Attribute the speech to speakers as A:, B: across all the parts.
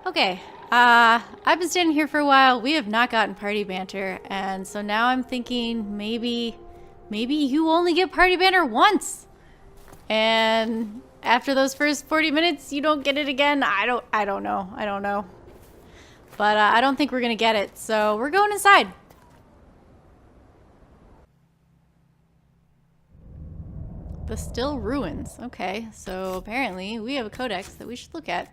A: Okay, I've been standing here for a while. We have not gotten party banter, and so now I'm thinking maybe you only get party banter once. And after those first 40 minutes, you don't get it again. I don't know. But I don't think we're gonna get it, so we're going inside. The Still Ruins. Okay, so apparently we have a codex that we should look at.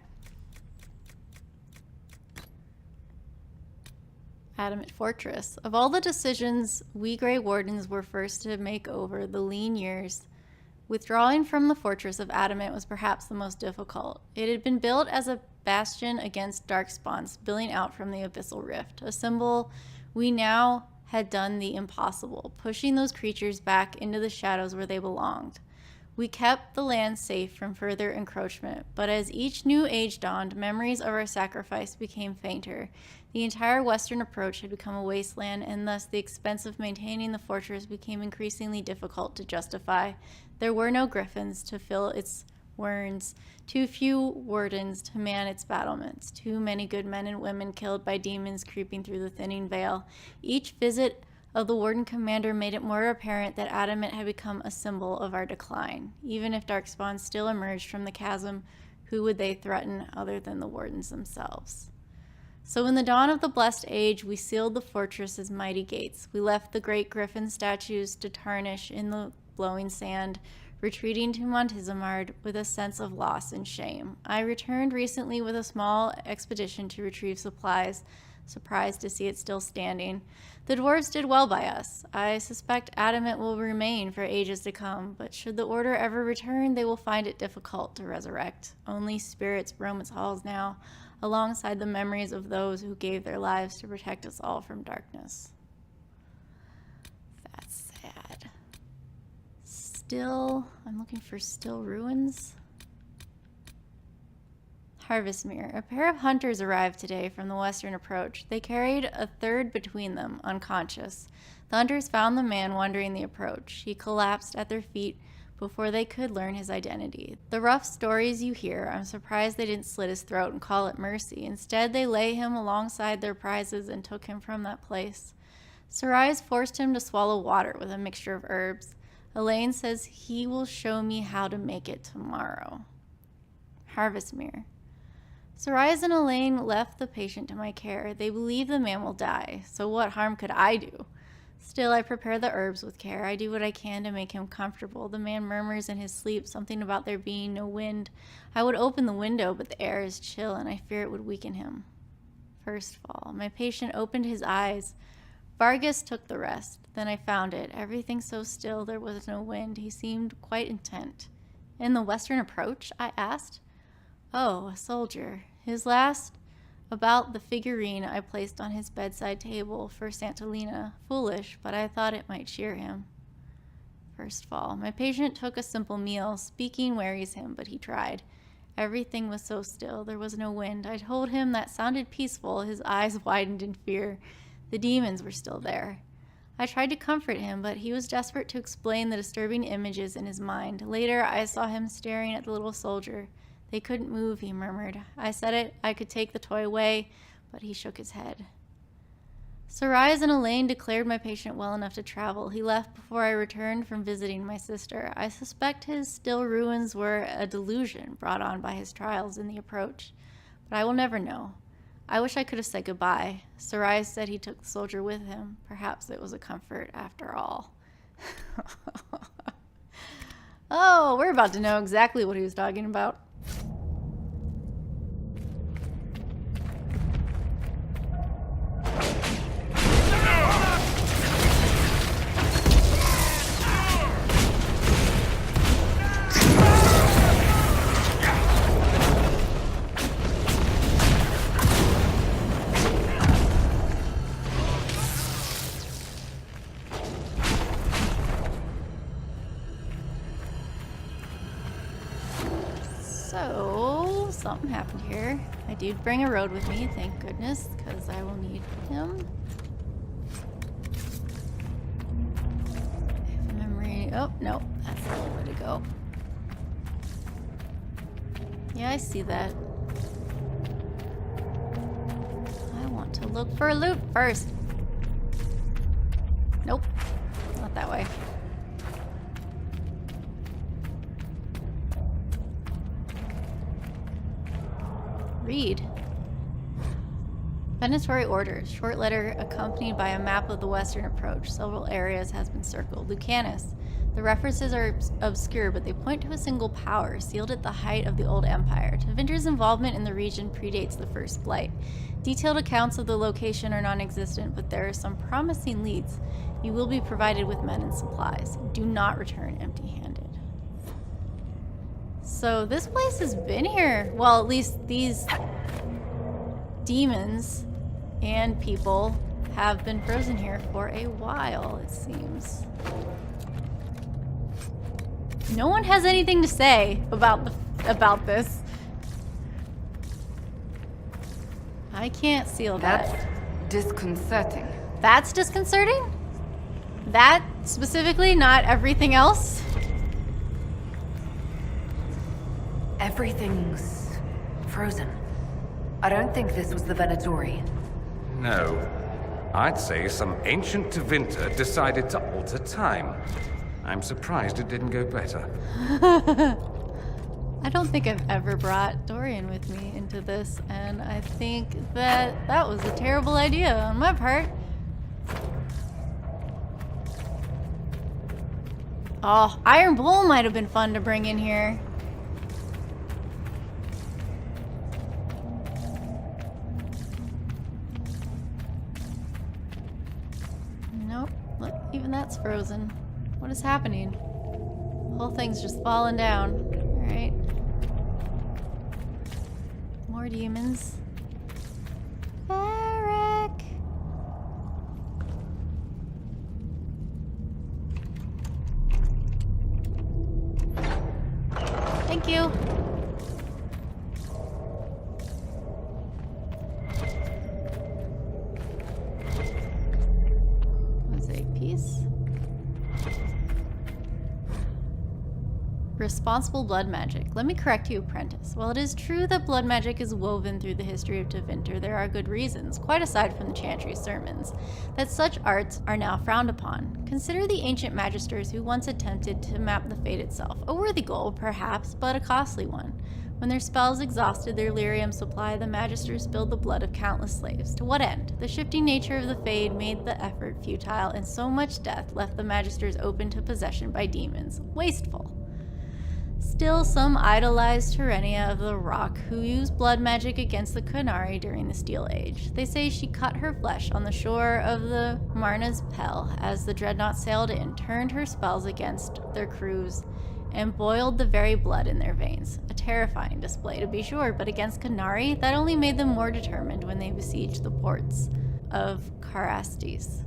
A: Adamant Fortress. Of all the decisions we Grey Wardens were first to make over the lean years, withdrawing from the Fortress of Adamant was perhaps the most difficult. It had been built as a bastion against darkspawn spilling out from the abyssal rift, a symbol we now had done the impossible, pushing those creatures back into the shadows where they belonged. We kept the land safe from further encroachment, but as each new age dawned, memories of our sacrifice became fainter. The entire western approach had become a wasteland, and thus the expense of maintaining the fortress became increasingly difficult to justify. There were no griffins to fill its warrens, too few wardens to man its battlements, too many good men and women killed by demons creeping through the thinning veil. Each visit of the Warden Commander made it more apparent that Adamant had become a symbol of our decline. Even if darkspawn still emerged from the chasm, who would they threaten other than the Wardens themselves? So in the dawn of the Blessed Age, we sealed the fortress's mighty gates. We left the great griffin statues to tarnish in the blowing sand, retreating to Montezemard with a sense of loss and shame. I returned recently with a small expedition to retrieve supplies, surprised to see it still standing. The dwarves did well by us. I suspect Adamant will remain for ages to come, but should the Order ever return, they will find it difficult to resurrect. Only spirits roam its halls now, alongside the memories of those who gave their lives to protect us all from darkness. That's sad. I'm looking for still ruins. Harvestmere. A pair of hunters arrived today from the western approach. They carried a third between them, unconscious. The hunters found the man wandering the approach. He collapsed at their feet before they could learn his identity. The rough stories you hear, I'm surprised they didn't slit his throat and call it mercy. Instead, they lay him alongside their prizes and took him from that place. Sarais forced him to swallow water with a mixture of herbs. Elaine says he will show me how to make it tomorrow. Harvestmere. Sarais and Elaine left the patient to my care. They believe the man will die, so what harm could I do? Still, I prepare the herbs with care. I do what I can to make him comfortable. The man murmurs in his sleep something about there being no wind. I would open the window, but the air is chill, and I fear it would weaken him. First fall. My patient opened his eyes. Vargas took the rest. Then I found it. Everything so still, there was no wind. He seemed quite intent. In the western approach? I asked. Oh, a soldier. His last about the figurine I placed on his bedside table for Santalina. Foolish, but I thought it might cheer him. First fall. My patient took a simple meal. Speaking wearies him, but he tried. Everything was so still. There was no wind. I told him that sounded peaceful. His eyes widened in fear. The demons were still there. I tried to comfort him, but he was desperate to explain the disturbing images in his mind. Later, I saw him staring at the little soldier. They couldn't move, he murmured. I said I could take the toy away, but he shook his head. Sarais and Elaine declared my patient well enough to travel. He left before I returned from visiting my sister. I suspect his still ruins were a delusion brought on by his trials in the approach, but I will never know. I wish I could have said goodbye. Sarais said he took the soldier with him. Perhaps it was a comfort after all. Oh, we're about to know exactly what he was talking about. So, something happened here. I did bring a road with me, thank goodness, because I will need him. If memory. Oh, no, that's the only way to go. Yeah, I see that. to look for loot first. Nope. Not that way. Read. Venatory orders. Short letter accompanied by a map of the western approach. Several areas has been circled. Lucanus. The references are obscure, but they point to a single power, sealed at the height of the Old Empire. Tevinter's involvement in the region predates the First Blight. Detailed accounts of the location are non-existent, but there are some promising leads. You will be provided with men and supplies. Do not return empty-handed. So this place has been here. Well, at least these demons and people have been frozen here for a while, it seems. No one has anything to say about this. I can't seal that.
B: That's disconcerting.
A: That's disconcerting? That specifically, not everything else?
B: Everything's frozen. I don't think this was the Venatori.
C: No. I'd say some ancient Tevinter decided to alter time. I'm surprised it didn't go better.
A: I don't think I've ever brought Dorian with me into this, and I think that that was a terrible idea on my part. Oh, Iron Bull might have been fun to bring in here. Nope. Look, even that's frozen. What is happening? The whole thing's just falling down. Alright. More demons. Eric! Thank you. Mosaic piece. Responsible blood magic. Let me correct you, apprentice. While it is true that blood magic is woven through the history of Tevinter, there are good reasons, quite aside from the Chantry sermons, that such arts are now frowned upon. Consider the ancient magisters who once attempted to map the fate itself. A worthy goal, perhaps, but a costly one. When their spells exhausted their lyrium supply, the magisters spilled the blood of countless slaves. To what end? The shifting nature of the fade made the effort futile, and so much death left the magisters open to possession by demons. Wasteful. Still, some idolized Terenia of the Rock who used blood magic against the Qunari during the Steel Age. They say she cut her flesh on the shore of the Marna's Pell as the dreadnought sailed in, turned her spells against their crews, and boiled the very blood in their veins. A terrifying display, to be sure, but against Qunari, that only made them more determined when they besieged the ports of Carastes.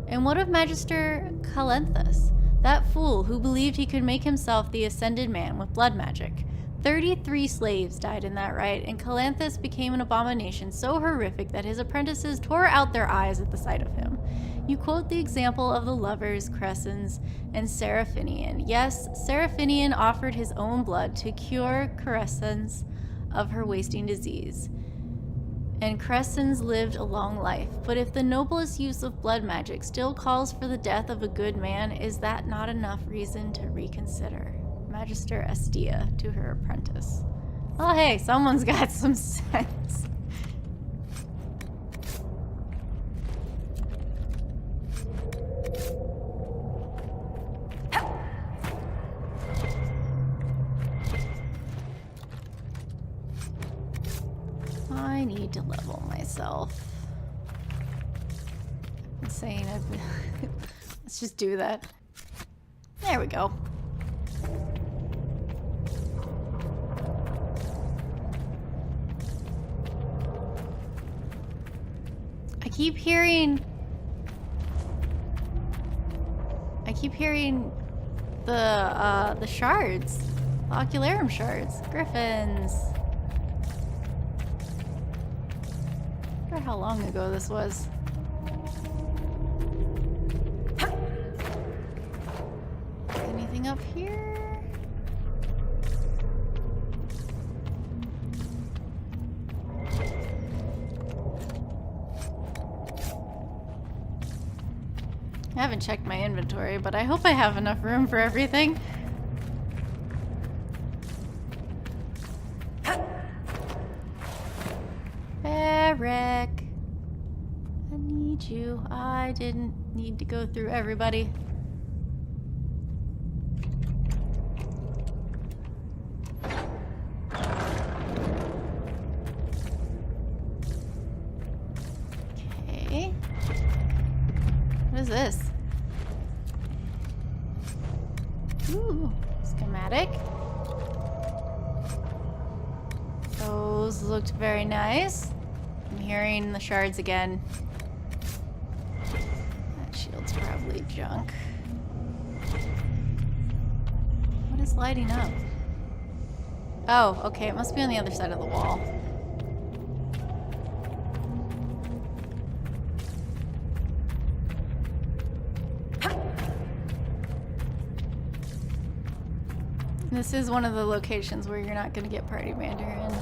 A: And what of Magister Calenthus? That fool who believed he could make himself the ascended man with blood magic. 33 slaves died in that rite, and Calanthus became an abomination so horrific that his apprentices tore out their eyes at the sight of him. You quote the example of the lovers Crescens and Seraphinian. Yes, Seraphinian offered his own blood to cure Crescens of her wasting disease. And Crescens lived a long life. But if the noblest use of blood magic still calls for the death of a good man, is that not enough reason to reconsider? Magister Estia to her apprentice. Oh hey, someone's got some sense. I need to level myself. I'm saying let's just do that. There we go. I keep hearing the shards. The Ocularum shards. Griffins. I wonder how long ago this was. Anything up here? I haven't checked my inventory, but I hope I have enough room for everything. Eric, I need you. I didn't need to go through everybody. Okay. What is this? Ooh, schematic. Those looked very nice. I'm hearing the shards again. That shield's probably junk. What is lighting up? Oh, okay, it must be on the other side of the wall. This is one of the locations where you're not going to get Party Bander in.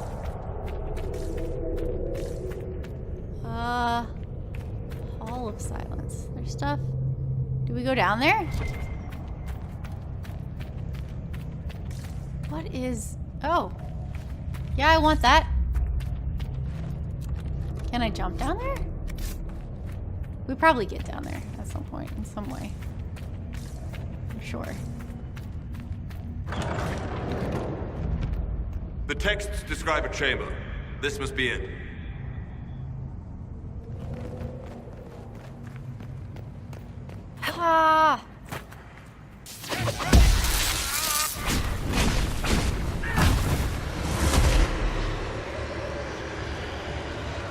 A: Hall of Silence. There's stuff. Do we go down there? What is... Oh. Yeah, I want that. Can I jump down there? We probably get down there at some point, in some way. I'm sure.
D: The texts describe a chamber. This must be it.
A: Ah!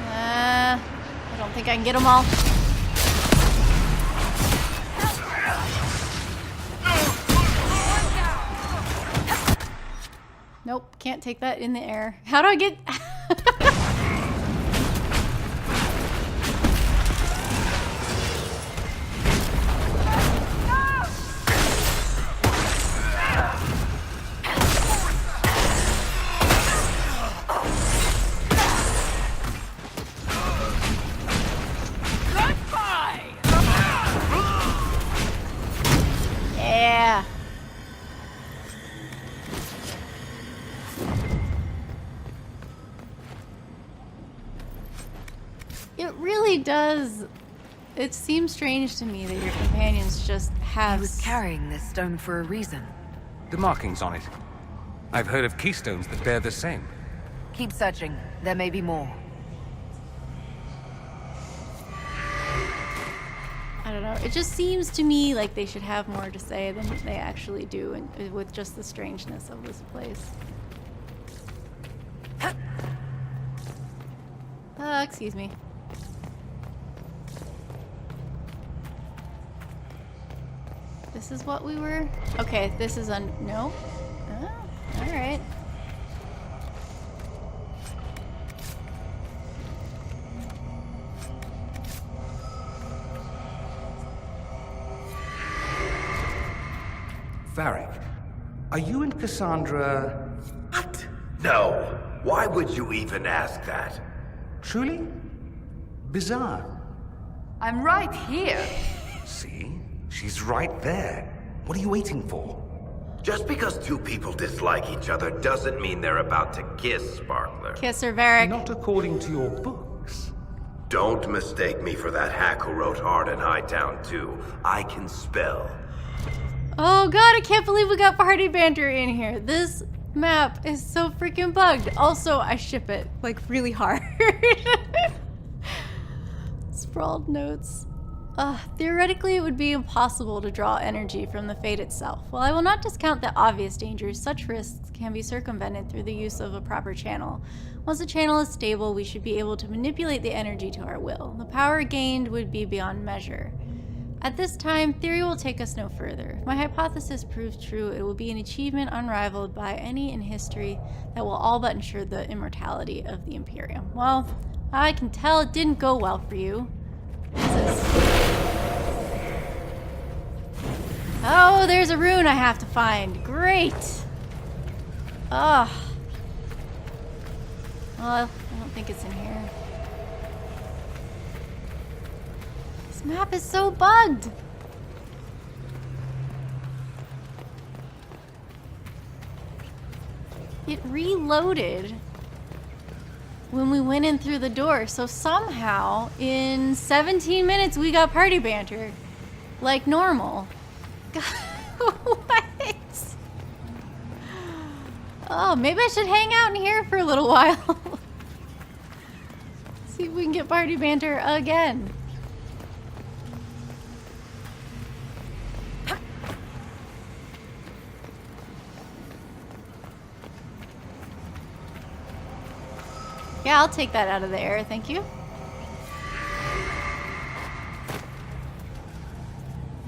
A: I don't think I can get them all. Nope, can't take that in the air. How do I get... Yeah. It really does. It seems strange to me that your companions just have...
B: He was carrying this stone for a reason.
C: The markings on it. I've heard of keystones that bear the same.
B: Keep searching. There may be more.
A: I don't know. It just seems to me like they should have more to say than they actually do, and with just the strangeness of this place. Excuse me. This is what we were... Okay, this is no? Oh, alright.
C: Varric, are you and Cassandra...
E: What? No. Why would you even ask that?
C: truly? Bizarre.
B: I'm right here.
C: See? She's right there. What are you waiting for?
E: Just because two people dislike each other doesn't mean they're about to kiss, Sparkler.
A: Kiss her, Varric.
C: Not according to your books.
E: Don't mistake me for that hack who wrote Hard and Hightown 2. I can spell.
A: Oh god, I can't believe we got party banter in here. This map is so freaking bugged. Also, I ship it, like, really hard. Sprawled notes. Theoretically, it would be impossible to draw energy from the Fate itself. While I will not discount the obvious dangers, such risks can be circumvented through the use of a proper channel. Once the channel is stable, we should be able to manipulate the energy to our will. The power gained would be beyond measure. At this time, theory will take us no further. If my hypothesis proves true, it will be an achievement unrivaled by any in history that will all but ensure the immortality of the Imperium. Well, I can tell it didn't go well for you. What's this? Oh, there's a rune I have to find. Great! Ugh. Well, I don't think it's in here. This map is so bugged! it reloaded when we went in through the door. So somehow, in 17 minutes, we got party banter. Like normal. What? Oh, maybe I should hang out in here for a little while. See if we can get party banter again. Yeah, I'll take that out of the air, thank you.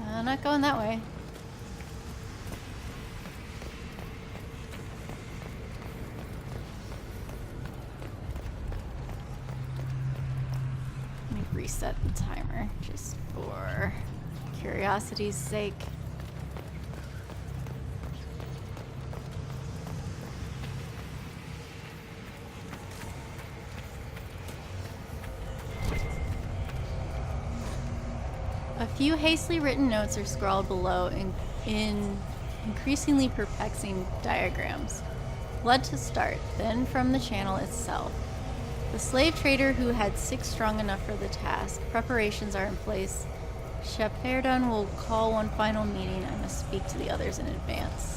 A: I'm not going that way. Let me reset the timer just for curiosity's sake. A few hastily written notes are scrawled below in increasingly perplexing diagrams. Blood to start, then from the channel itself. The slave trader who had 6 strong enough for the task. Preparations are in place. Shepardon will call one final meeting. I must speak to the others in advance.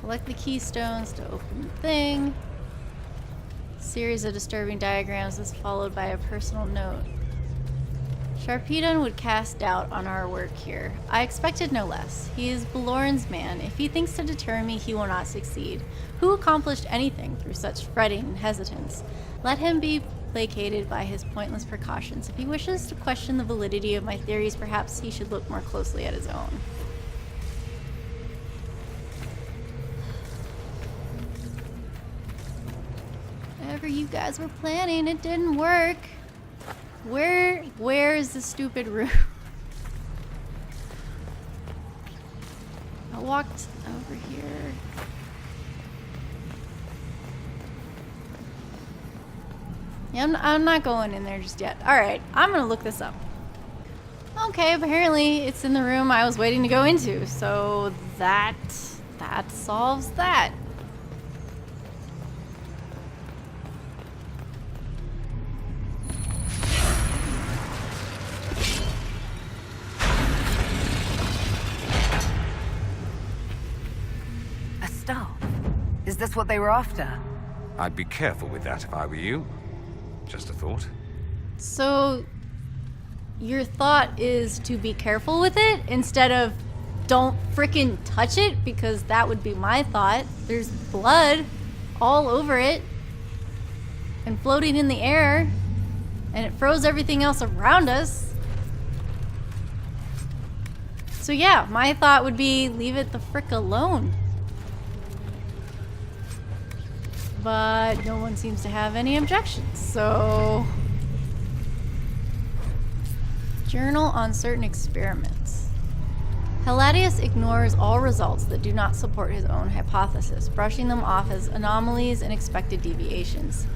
A: Collect the keystones to open the thing. Series of disturbing diagrams is followed by a personal note. Sharpedon would cast doubt on our work here. I expected no less. He is Balorn's man. If he thinks to deter me, he will not succeed. Who accomplished anything through such fretting and hesitance? Let him be placated by his pointless precautions. If he wishes to question the validity of my theories, perhaps he should look more closely at his own. Whatever you guys were planning, it didn't work. Where is the stupid room? I walked over here. Yeah, I'm not going in there just yet. Alright, I'm gonna look this up. Okay, apparently it's in the room I was waiting to go into, so that solves that.
B: Is this what they were after?
C: I'd be careful with that if I were you. Just a thought.
A: So, your thought is to be careful with it instead of don't frickin' touch it, because that would be my thought. There's blood all over it and floating in the air, and it froze everything else around us. So yeah, my thought would be leave it the frick alone. But no one seems to have any objections, so... Journal on certain experiments. Heladius ignores all results that do not support his own hypothesis, brushing them off as anomalies and expected deviations.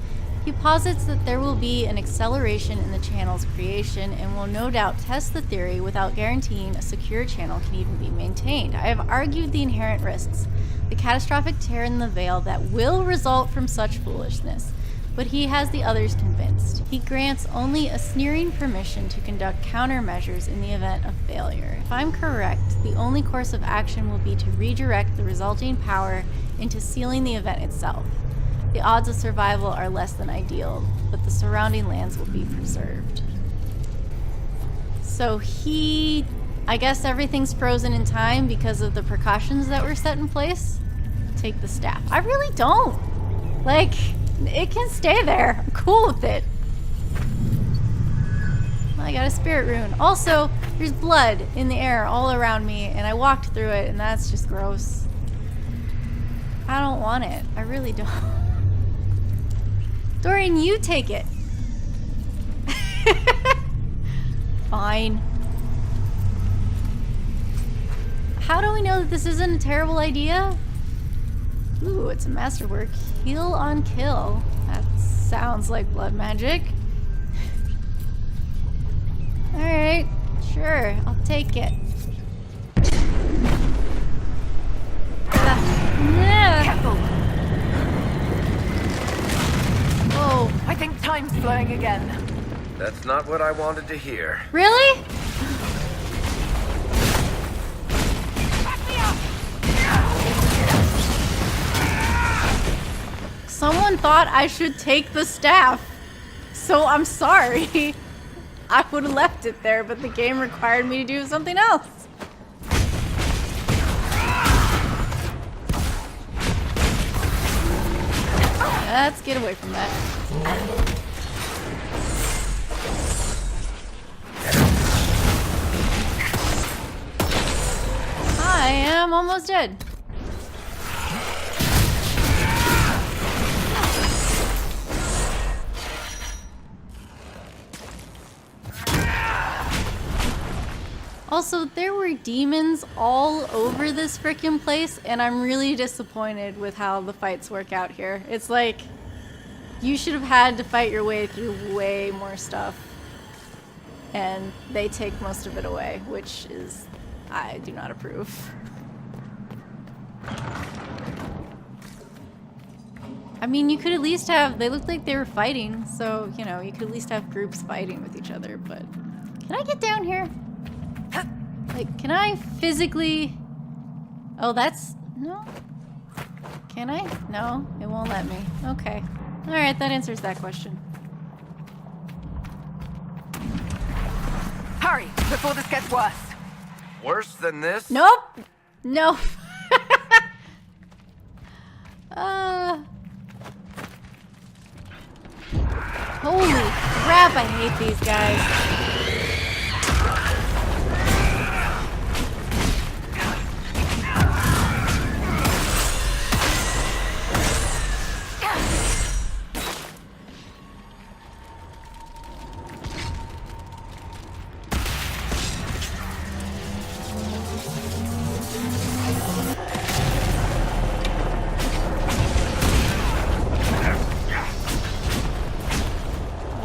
A: He posits that there will be an acceleration in the channel's creation and will no doubt test the theory without guaranteeing a secure channel can even be maintained. I have argued the inherent risks, the catastrophic tear in the veil that will result from such foolishness, but he has the others convinced. He grants only a sneering permission to conduct countermeasures in the event of failure. If I'm correct, the only course of action will be to redirect the resulting power into sealing the event itself. The odds of survival are less than ideal, but the surrounding lands will be preserved. So I guess everything's frozen in time because of the precautions that were set in place. Take the staff. I really don't. Like, it can stay there. I'm cool with it. Well, I got a spirit rune. Also, there's blood in the air all around me, and I walked through it, and that's just gross. I don't want it. I really don't. Dorian, you take it. Fine. How do we know that this isn't a terrible idea? Ooh, it's a masterwork. Heal on kill. That's Sounds like blood magic. Alright, sure, I'll take it.
B: Careful!
A: Whoa.
B: I think time's flowing again.
E: That's not what I wanted to hear.
A: Really?
B: Back me up!
A: Someone thought I should take the staff. So I'm sorry. I would have left it there, but the game required me to do something else. Let's get away from that. I am almost dead. Also, there were demons all over this frickin' place, and I'm really disappointed with how the fights work out here. It's like, you should have had to fight your way through way more stuff. And they take most of it away, which is, I do not approve. I mean, you could at least have, they looked like they were fighting, so, you know, you could at least have groups fighting with each other, but... Can I get down here? Like, can I physically... Oh, that's... No? Can I? No, it won't let me. Okay. Alright, that answers that question.
B: Hurry, before this gets worse.
E: Worse than this?
A: Nope! No. Holy crap, I hate these guys.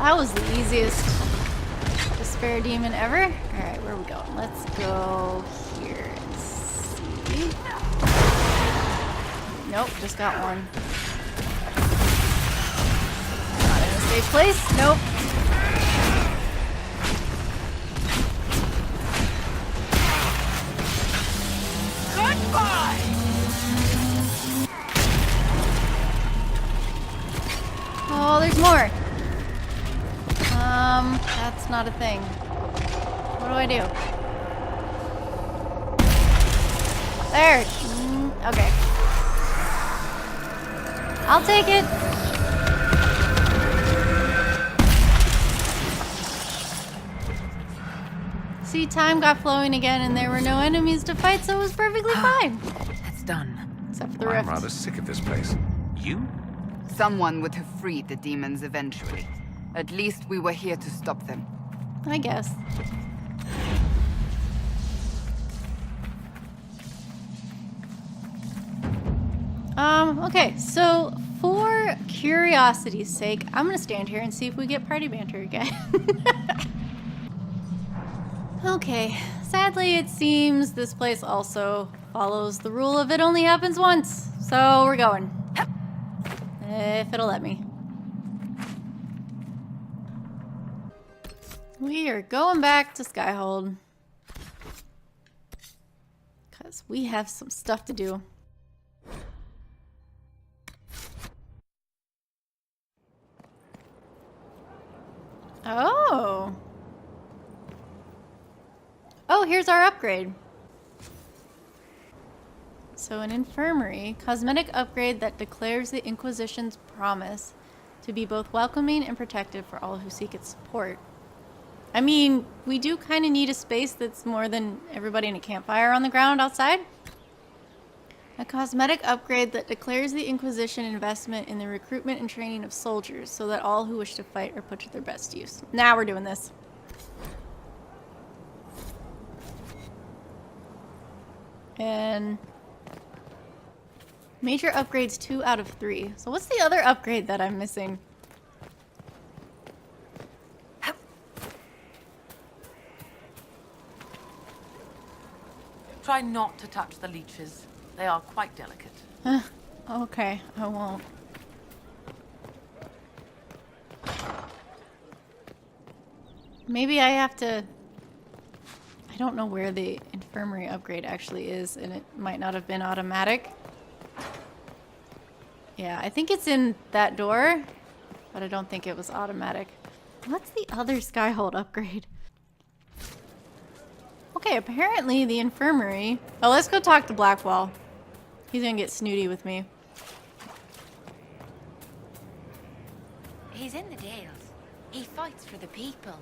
A: That was the easiest despair demon ever. Alright, where are we going? Let's go here and see. Nope, just got one. Not in a safe place. Nope.
B: Goodbye!
A: Oh, there's more. That's not a thing. What do I do? There. Okay. I'll take it. See, time got flowing again and there were no enemies to fight, so it was perfectly fine.
B: It's done.
A: Except for the
C: I'm
A: rift.
C: rather sick of this place. You?
F: Someone would have freed the demons eventually. At least we were here to stop them.
A: I guess. Okay, so for curiosity's sake, I'm gonna stand here and see if we get party banter again. Okay, sadly it seems this place also follows the rule of it only happens once, so we're going. If it'll let me. We are going back to Skyhold. Because we have some stuff to do. Oh. Oh, here's our upgrade. So an infirmary, cosmetic upgrade that declares the Inquisition's promise to be both welcoming and protective for all who seek its support. I mean, we do kind of need a space that's more than everybody in a campfire on the ground outside. A cosmetic upgrade that declares the Inquisition investment in the recruitment and training of soldiers so that all who wish to fight are put to their best use. Now we're doing this. And major upgrades 2 out of 3. So what's the other upgrade that I'm missing?
G: Try not to touch the leeches. They are quite delicate.
A: Okay, I won't. Maybe I have to... I don't know where the infirmary upgrade actually is, and it might not have been automatic. Yeah, I think it's in that door, but I don't think it was automatic. What's the other Skyhold upgrade? Okay, apparently the infirmary... Oh, let's go talk to Blackwall. He's gonna get snooty with me.
H: He's in the Dales. He fights for the people.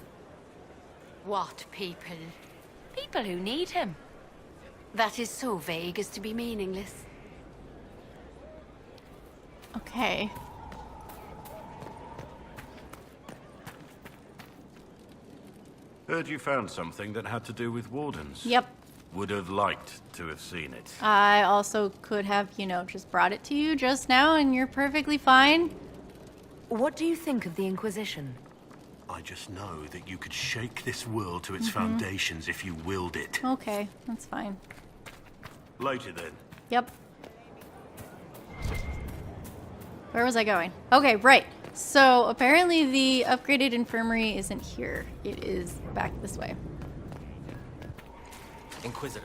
H: What people? People who need him. That is so vague as to be meaningless.
A: Okay.
I: Heard you found something that had to do with wardens.
A: Yep.
I: Would have liked to have seen it.
A: I also could have, you know, just brought it to you just now and you're perfectly fine.
B: What do you think of the Inquisition?
I: I just know that you could shake this world to its foundations if you willed it.
A: Okay, that's fine.
I: Later then.
A: Yep. Where was I going? Okay, right. So apparently the upgraded infirmary isn't here. It is back this way.
J: Inquisitor.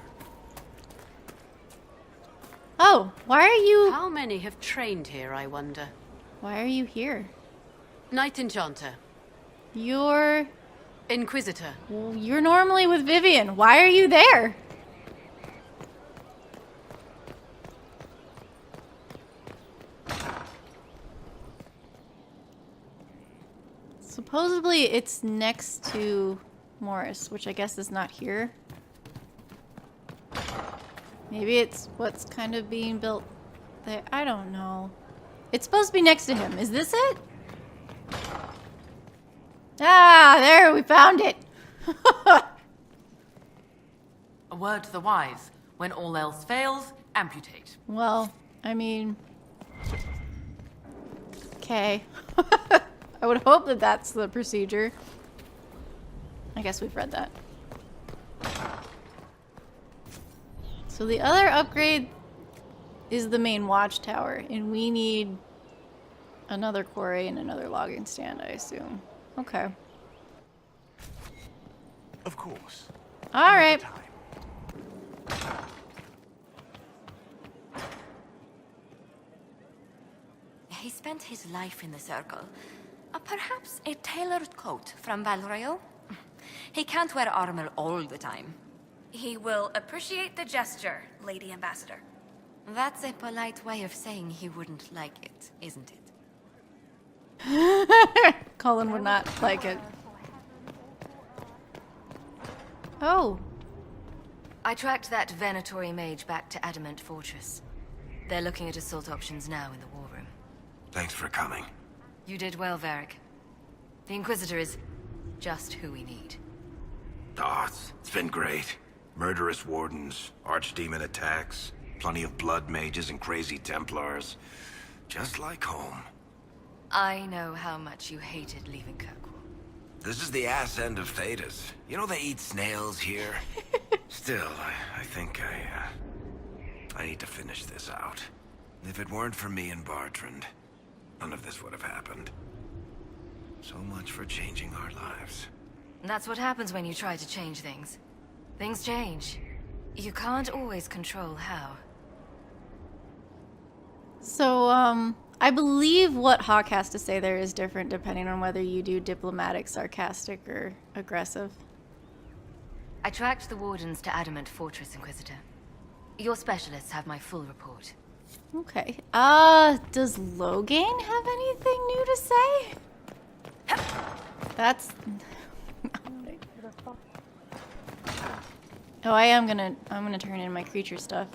A: Oh, why are you...
H: How many have trained here, I wonder?
A: Why are you here?
H: Knight Enchanter.
A: You're...
H: Inquisitor.
A: Well, you're normally with Vivian. Why are you there? Supposedly it's next to Morris, which I guess is not here. Maybe it's what's kind of being built there. I don't know. It's supposed to be next to him. Is this it? Ah, there, we found it.
G: A word to the wise. When all else fails, amputate.
A: Well, I mean... Okay. I would hope that that's the procedure. I guess we've read that. So the other upgrade is the main watchtower, and we need another quarry and another logging stand, I assume. Okay.
I: Of course.
A: All right.
H: He spent his life in the circle. Perhaps a tailored coat from Valroyo? He can't wear armor all the time.
K: He will appreciate the gesture, Lady Ambassador.
H: That's a polite way of saying he wouldn't like it, isn't it?
A: Colin would not like it. Oh.
B: I tracked that Venatori mage back to Adamant Fortress. They're looking at assault options now in the war room.
E: Thanks for coming.
B: You did well, Varric. The Inquisitor is just who we need.
E: It's been great. Murderous wardens, archdemon attacks, plenty of blood mages and crazy Templars. Just like home.
B: I know how much you hated leaving Kirkwall.
E: This is the ass end of Thedas. You know they eat snails here? Still, I think I need to finish this out. If it weren't for me and Bartrand, none of this would have happened. So much for changing our lives.
B: That's what happens when you try to change things. Things change. You can't always control how.
A: So, I believe what Hawk has to say there is different depending on whether you do diplomatic, sarcastic, or aggressive.
B: I tracked the Wardens to Adamant Fortress, Inquisitor. Your specialists have my full report.
A: Okay. Does Loghain have anything new to say? That's... Oh, I'm gonna turn in my creature stuff.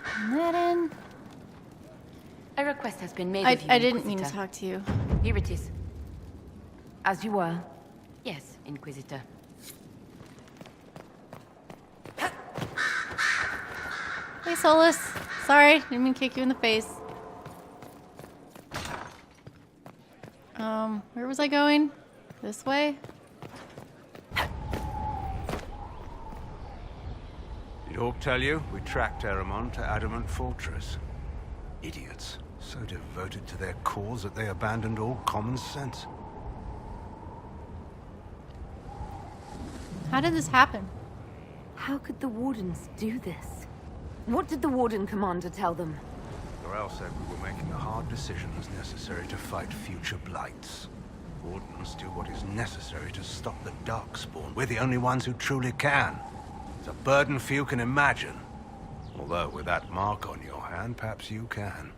A: Turn that in.
H: A request has been made of you,
A: I didn't mean to
H: Inquisitor.
A: talk to you.
H: Here it is.
B: As you were.
H: Yes, Inquisitor.
A: Hey, Solas. Sorry, didn't mean to kick you in the face. Where was I going? This way?
I: Did Orc tell you? We tracked Eramon to Adamant Fortress. Idiots. So devoted to their cause that they abandoned all common sense.
A: How did this happen?
J: How could the Wardens do this? What did the Warden Commander tell them?
I: Gorel said we were making the hard decisions necessary to fight future blights. Wardens do what is necessary to stop the darkspawn. We're the only ones who truly can. It's a burden few can imagine. Although, with that mark on your hand, perhaps you can.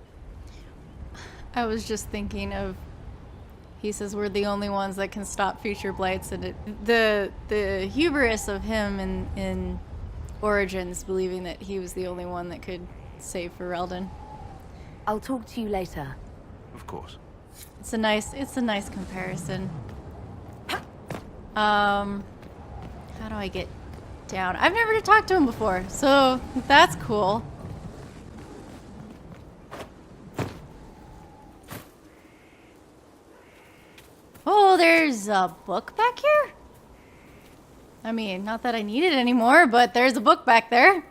A: I was just thinking of, he says we're the only ones that can stop future blights, and the hubris of him in Origins, believing that he was the only one that could save Ferelden.
J: I'll talk to you later.
I: Of course.
A: It's a nice comparison. How do I get down? I've never talked to him before, so that's cool. Oh, there's a book back here? I mean, not that I need it anymore, but there's a book back there.